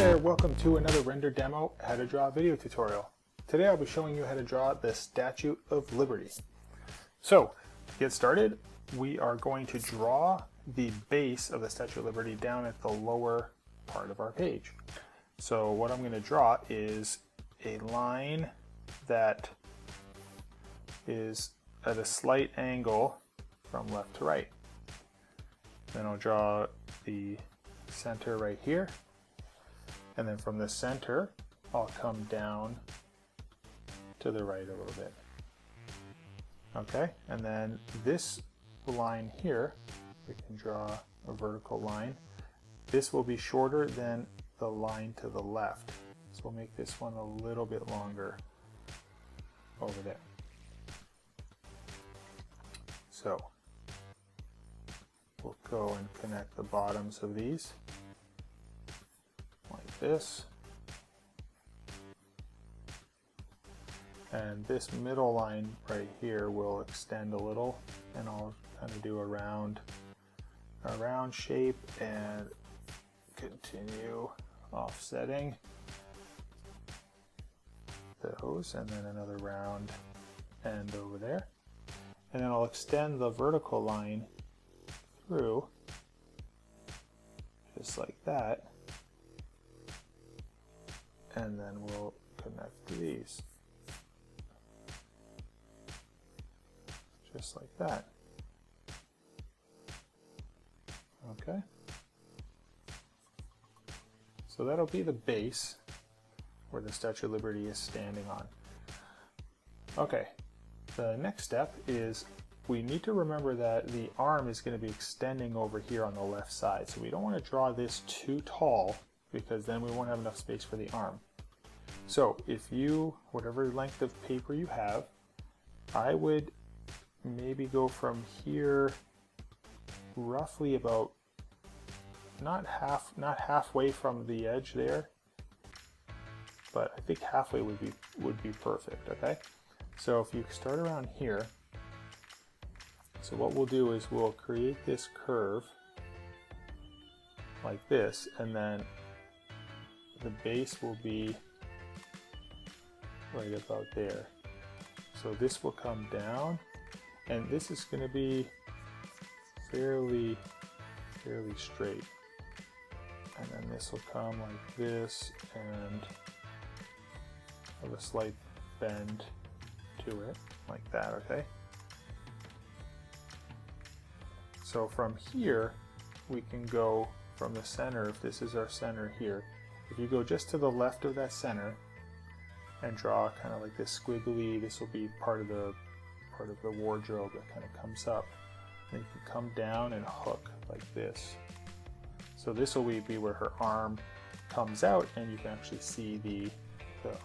there, welcome to another render demo how to draw video tutorial. Today I'll be showing you how to draw the Statue of Liberty. So to get started, we are going to draw the base of the Statue of Liberty down at the lower part of our page. So what I'm going to draw is a line that is at a slight angle from left to right. Then I'll draw the center right here. And then from the center, I'll come down to the right a little bit. Okay, and then this line here, we can draw a vertical line. This will be shorter than the line to the left. So we'll make this one a little bit longer over there. So we'll go and connect the bottoms of these like this. And this middle line right here will extend a little, and I'll kind of do a round shape and continue offsetting those, and then another round end over there. And then I'll extend the vertical line through just like that, and then we'll connect these just like that. Okay, so that'll be the base where the Statue of Liberty is standing on. Okay, the next step is we need to remember that the arm is going to be extending over here on the left side, so we don't want to draw this too tall because then we won't have enough space for the arm. So if you, whatever length of paper you have, I would maybe go from here roughly about not halfway from the edge there, but I think halfway would be perfect. Okay, so if you start around here, so what we'll do is we'll create this curve like this, and then the base will be right about there. So this will come down, and this is going to be fairly straight. And then this will come like this and have a slight bend to it, like that, okay? So from here, we can go from the center, if this is our center here, if you go just to the left of that center and draw kind of like this squiggly, this will be part of the wardrobe that kind of comes up. Then you can come down and hook like this. So this will be where her arm comes out, and you can actually see the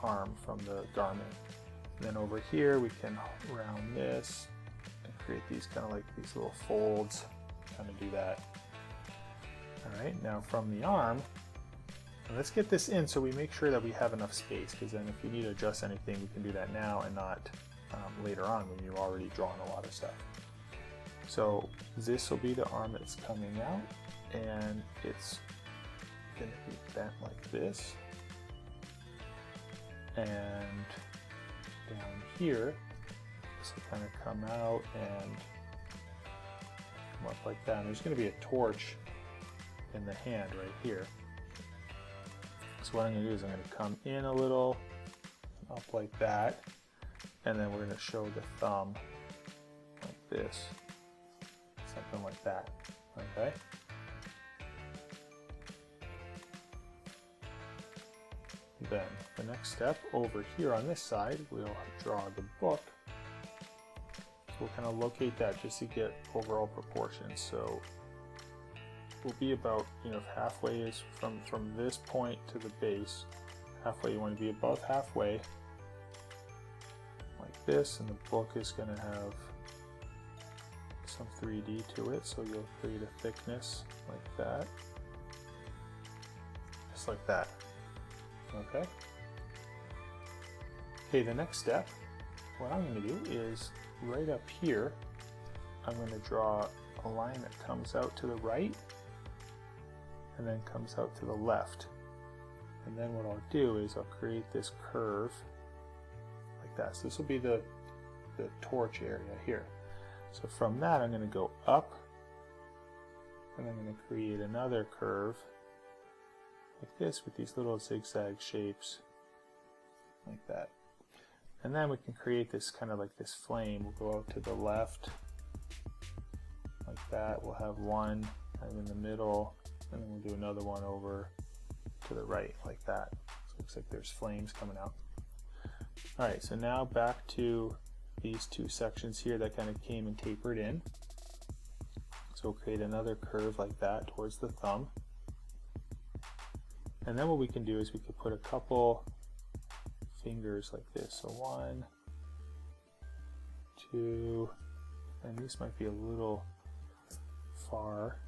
arm from the garment. And then over here we can round this and create these kind of like these little folds, kind of do that. All right, now from the arm, let's get this in so we make sure that we have enough space, because then if we need to adjust anything, we can do that now and not later on when you've already drawn a lot of stuff. So this will be the arm that's coming out, and it's going to be bent like this. And down here, this will kind of come out and come up like that. And there's going to be a torch in the hand right here. So what I'm going to do is I'm going to come in a little, up like that, and then we're going to show the thumb like this, something like that, okay? Then the next step over here on this side, we'll draw the book. So we'll kind of locate that just to get overall proportions. So will be about, halfway is from this point to the base. Halfway, you want to be above halfway, like this, and the book is going to have some 3D to it, so you'll create a thickness like that, just like that. Okay. Okay, the next step, what I'm going to do is right up here, I'm going to draw a line that comes out to the right and then comes out to the left. And then what I'll do is I'll create this curve like that. So this will be the torch area here. So from that I'm going to go up, and I'm going to create another curve like this with these little zigzag shapes like that. And then we can create this kind of like this flame. We'll go out to the left like that. We'll have one kind of in the middle, and then we'll do another one over to the right like that. So it looks like there's flames coming out. Alright, so now back to these two sections here that kind of came and tapered in. So we'll create another curve like that towards the thumb. And then what we can do is we could put a couple fingers like this. So 1, 2, and these might be a little far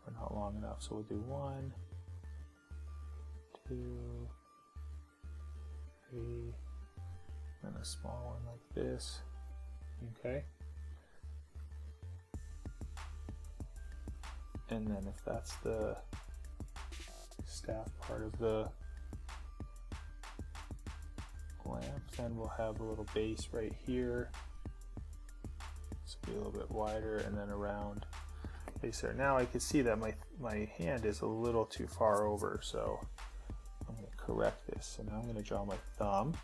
or not long enough. So we'll do 1, 2, 3, and a small one like this. Okay. And then if that's the staff part of the lamp, then we'll have a little base right here. This will be a little bit wider, and then around base there. Now I can see that my hand is a little too far over, so I'm going to correct this. So now I'm going to draw my thumb.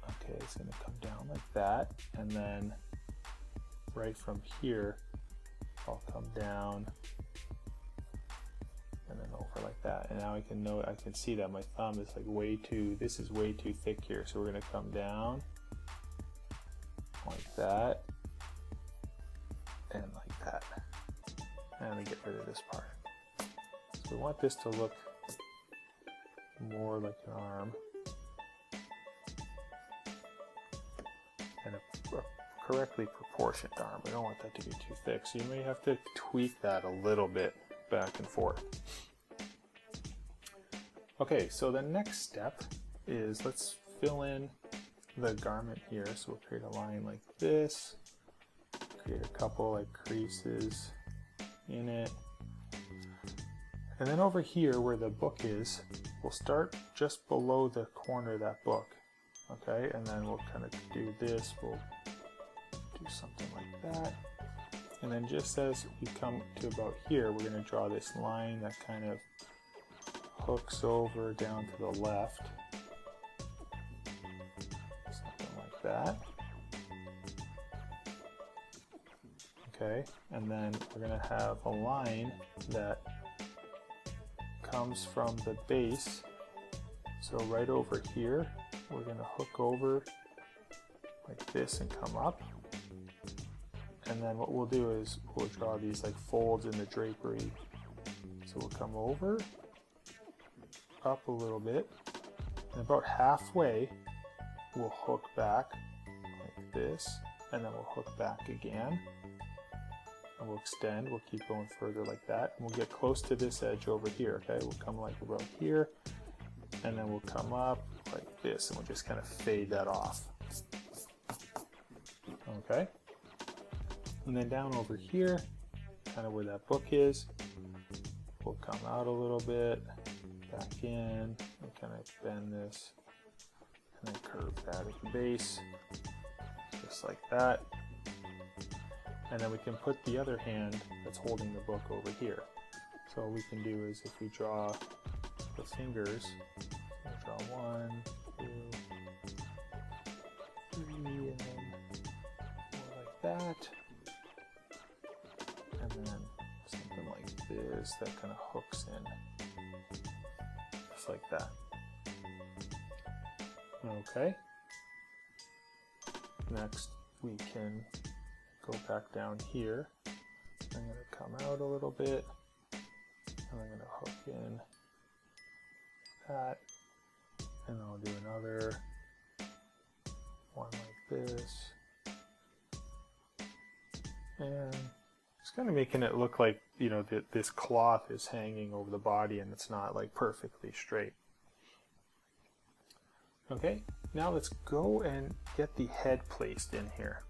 Okay, it's going to come down like that, and then right from here I'll come down and then over like that. And now I can see that my thumb is like this is way too thick here. So we're going to come down like that and like that. And let me get rid of this part. So we want this to look more like an arm and a correctly proportioned arm. We don't want that to be too thick, so you may have to tweak that a little bit back and forth. Okay, so the next step is let's fill in the garment here. So we'll create a line like this, create a couple like creases in it, and then over here where the book is, we'll start just below the corner of that book. Okay, and then we'll kind of do this. We'll do something like that, and then just as we come to about here, we're going to draw this line that kind of hooks over down to the left, something like that. Okay, and then we're going to have a line that comes from the base. So right over here, we're going to hook over like this and come up. And then what we'll do is we'll draw these like folds in the drapery. So we'll come over, up a little bit, and about halfway we'll hook back like this, and then we'll hook back again, and we'll extend. We'll keep going further like that, and we'll get close to this edge over here. Okay, we'll come like about here, and then we'll come up like this, and we'll just kind of fade that off. Okay, and then down over here, kind of where that book is, we'll come out a little bit, back in, and kind of bend this, and then curve that at the base, just like that. And then we can put the other hand that's holding the book over here. So what we can do is if we draw the fingers, we'll draw 1, 2, 3, and then more like that. And then something like this that kind of hooks in, just like that. Okay. Next, we can go back down here. I'm going to come out a little bit, and I'm going to hook in that, and I'll do another one like this, and just kind of making it look like, you know, that this cloth is hanging over the body and it's not like perfectly straight. Okay, now let's go and get the head placed in here.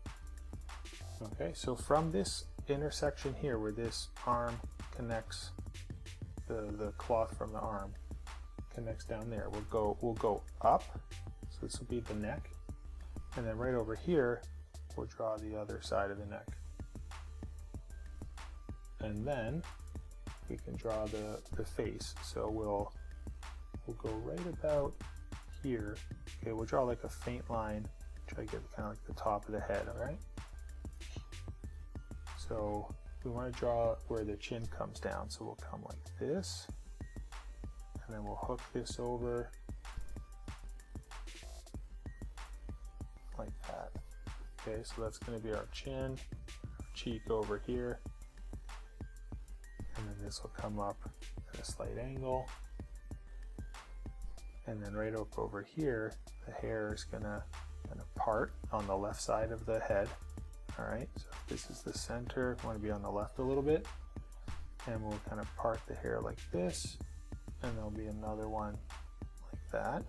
Okay, so from this intersection here where this arm connects the cloth from the arm connects down there. We'll go up, so this will be the neck, and then right over here we'll draw the other side of the neck, and then we can draw the face. So we'll go right about here. Okay, we'll draw like a faint line, try to get kind of like the top of the head. All right, so we want to draw where the chin comes down, so we'll come like this, and then we'll hook this over like that. Okay, so that's going to be our chin, cheek over here, and then this will come up at a slight angle, and then right up over here the hair is going to kind of part on the left side of the head. All right, so if this is the center, we want to be on the left a little bit, and we'll kind of part the hair like this, and there'll be another one like that,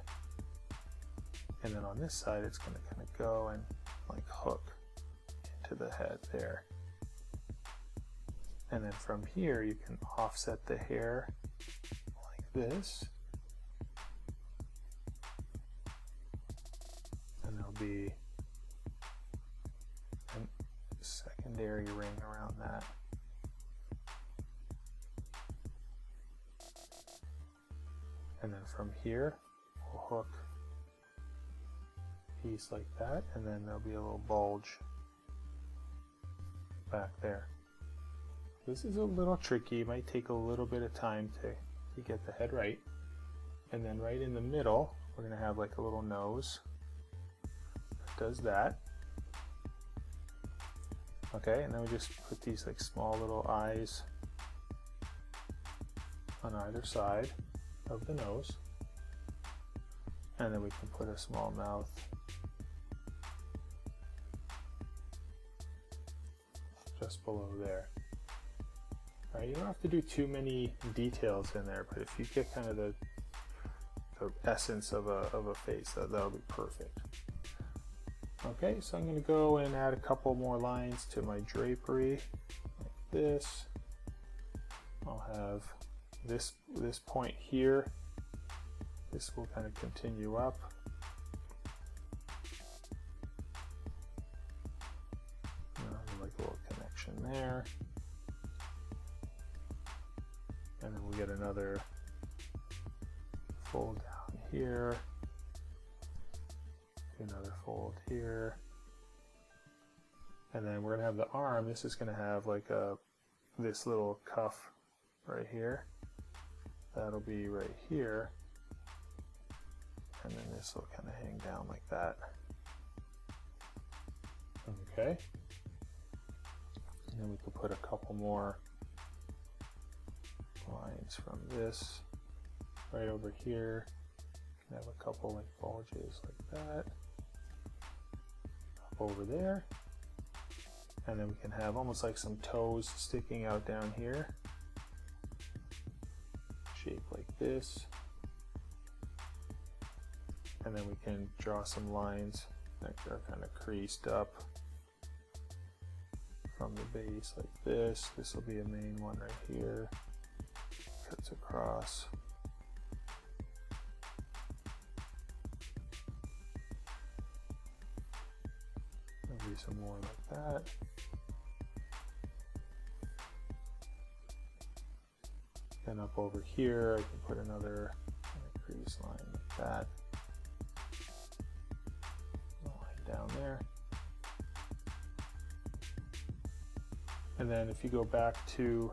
and then on this side it's going to kind of go and like hook into the head there, and then from here you can offset the hair like this, and there'll be a secondary ring around that. And then from here we'll hook a piece like that, and then there'll be a little bulge back there. This is a little tricky, it might take a little bit of time to get the head right. And then right in the middle we're going to have like a little nose that does that. Okay, and then we just put these like small little eyes on either side of the nose, and then we can put a small mouth just below there. All right, you don't have to do too many details in there, but if you get kind of the essence of a face, that'll be perfect. Okay, so I'm going to go and add a couple more lines to my drapery like this. I'll have this point here. This will kind of continue up. Like a little connection there. And then we'll get another fold down here. Another fold here, and then we're gonna have the arm. This is gonna have like this little cuff right here. That'll be right here, and then this will kind of hang down like that. Okay, and then we could put a couple more lines from this right over here. Can have a couple like bulges like that over there, and then we can have almost like some toes sticking out down here, shaped like this, and then we can draw some lines that are kind of creased up from the base like this. This will be a main one right here, cuts across. Maybe some more like that. Then up over here, I can put another crease line like that. Line down there. And then if you go back to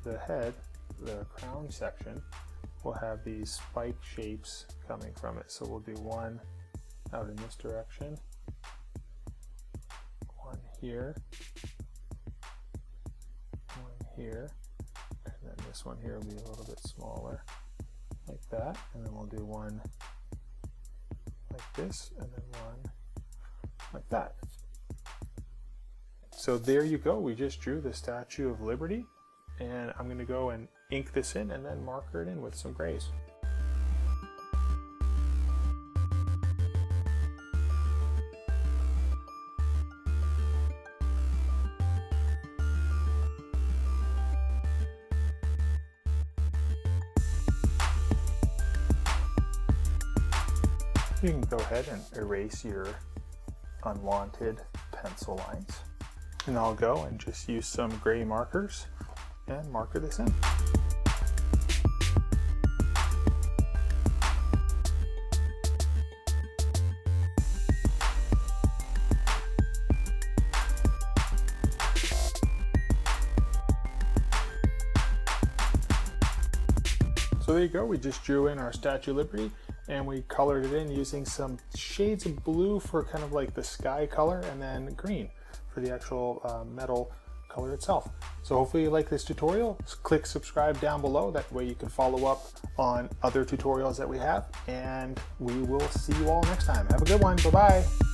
the head, the crown section, we'll have these spike shapes coming from it. So we'll do one out in this direction, one here, one here, and then this one here will be a little bit smaller, like that, and then we'll do one like this, and then one like that. So there you go, we just drew the Statue of Liberty, and I'm going to go and ink this in and then marker it in with some grays. You can go ahead and erase your unwanted pencil lines. And I'll go and just use some gray markers and marker this in. So there you go, we just drew in our Statue of Liberty and we colored it in using some shades of blue for kind of like the sky color, and then green for the actual metal color itself. So hopefully you like this tutorial. Click subscribe down below, that way you can follow up on other tutorials that we have, and we will see you all next time. Have a good one, bye-bye.